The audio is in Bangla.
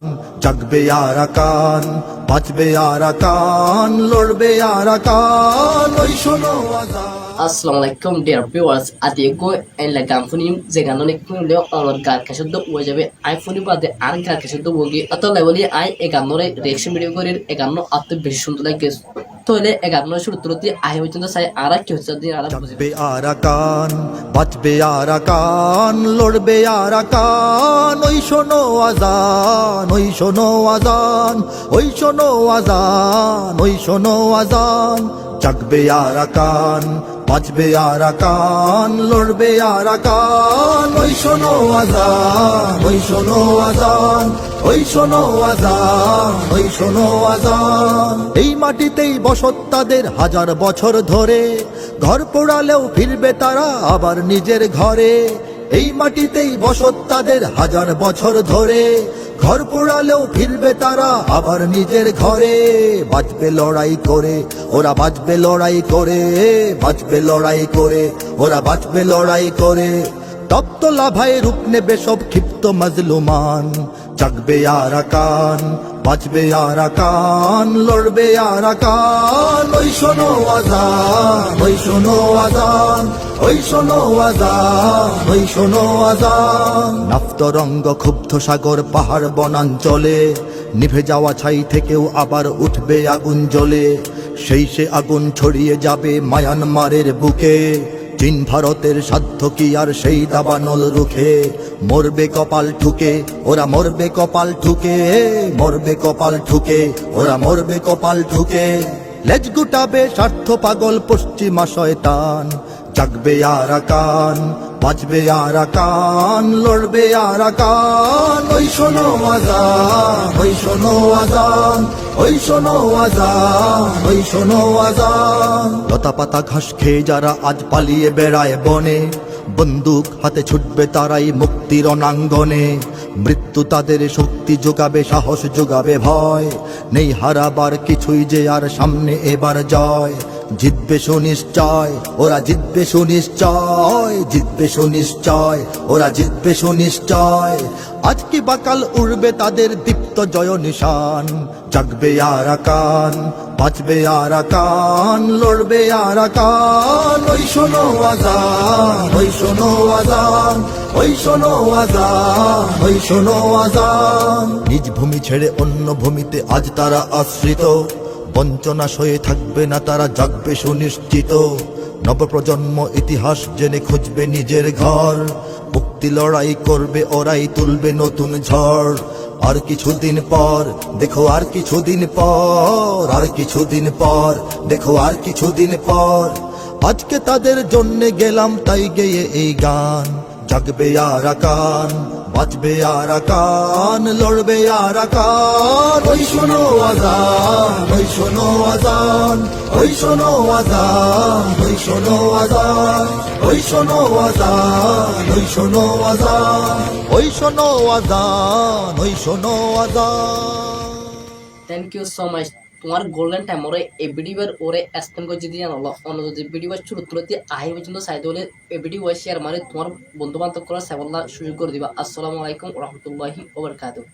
জাগবে আরাকান, বাঁচবে আরাকান, লড়বে আরাকান, ওই শোনো আজান। Assalamualaikum dear viewers. Adiego en la canción de ganón leo honor gar kashudo wajabe iPhone bade ar gar kashudo wogi ato leveli ai eganore reaction video gorir eganno atte beshi sundur লাগে তোলে এগানো শুরু তুলতে আহে পর্যন্ত সাই আর কি হচ্ছে দিন আর বুঝে জাগবে আরাকান, বাঁচবে আরাকান, লড়বে আরাকান, ওই শোনো আজান, ওই শোনো আজান, ওই শোনো আজান, ওই শোনো আজান। জাগবে আরাকান, বাঁচবে আরাকান, লড়বে আরাকান, ওই শোনো আজান, ওই শোনো আজান, ওই শোনো আজান, ওই শোনো আজান। এই মাটিতেই বসত তাদের হাজার বছর ধরে, ঘর পোড়ালেও ফিরবে তারা আবার নিজের ঘরে। এই মাটিতেই বসত তাদের হাজার বছর ধরে, ঘর পোড়ালেও ফিরবে তারা আবার নিজের ঘরে। বাঁচবে লড়াই করে, ওরা বাঁচবে লড়াই করে, বাঁচবে লড়াই করে, ওরা বাঁচবে লড়াই করে। তপ্ত লাভায় রূপ নেবে সব ক্ষিপ্ত মাজলুমান। জাগবে আরাকান, বাঁচবে আরাকান, লড়বে আরাকান, ওই শোনো আজান, ওই শোনো আজান, ওই শোনো আজান, ওই শোনো আজান। নাফতরঙ্গ ক্ষুব্ধ সাগর পাহাড় বনাঞ্চলে, নিভে যাওয়া ছাই থেকেও আবার উঠবে আগুন জ্বলে। সেই সে আগুন ছড়িয়ে যাবে মায়ানমারের বুকে। চীন ভারতের সাধ্য কি আর সেই দাবানল রুখে? মরবে কপাল ঠুকে, ওরা মরবে কপাল ঠুকে, মরবে কপাল ঠুকে, ওরা মরবে কপাল ঠুকে। লেজ গুটাবে স্বার্থ পাগল পশ্চিমা শয়তান। জাগবে আরাকান, বাঁচবে আরাকান, লড়বে আরাকান, ওই শোনো আজান, ওই শোনো আজান, ওই শোনো আজান, ওই শোনো আজান। লতা পাতা ঘাস খেয়ে যারা আজ পালিয়ে বেড়ায় বনে, বন্দুক হাতে ছুটবে তারাই মুক্তির রণাঙ্গনে। মৃত্যু তাদের শক্তি যোগাবে, সাহস যোগাবে ভয়, নেই হারাবার কিছুই যে আর সামনে এবার জয়। জিতবে সুনিশ্চয়, ওরা জিতবে সুনিশ্চয়, জিতবে সুনিশ্চয়, ওরা জিতবে সুনিশ্চয়। আজ কি বাকাল উড়বে তাদের দীপ্ত জয় নিশান। জাগবে আরাকান, বাঁচবে আরাকান, লড়বে আরাকান, ওই শোনো আজান, ওই শোনো আজান, ওই শোনো আজান, ওই শোনো আজান। নিজ ভূমি ছেড়ে অন্য ভূমিতে আজ তারা আশ্রিত, বঞ্চনা সয়ে থাকবে না তারা, জাগবে সুনিশ্চিত। নবপ্রজন্ম ইতিহাস জেনে খুঁজবে নিজের ঘর, মুক্তি লড়াই করবে ওরাই, তুলবে নতুন ঝড়। আর কিছুদিন পর দেখো, আর কিছুদিন পর, আর কিছুদিন পর দেখো, আর কিছুদিন পর। আজকে তাদের জন্য গেলাম তাই গেয়ে এই গান। জাগবে আরাকান, বাঁচবে আরাকান, লড়বে আরাকান, ওই শোনো আজান, ওই শোনো আজান, ওই শোনো আজান, ওই শোনো আজান, ওই শোনো আজান, ওই শোনো আজান, ওই শোনো আজান, ওই শোনো আজান। Thank you so much. তোমার গোল্ডেন টাইম ওরে এই ভিডিওর ওরে স্ক্যান করে যদি জানালো অন্য যদি ভিডিও শুরু তুলতে আহে পর্যন্ত চাইতে হলে এই ভিডিও শেয়ার মানে তোমার বন্ধু বান্ধব করার সাবল্লা সুযোগ করে দিবা। আসসালামু আলাইকুম ওয়া রাহমাতুল্লাহি ওয়া বারাকাতুহু।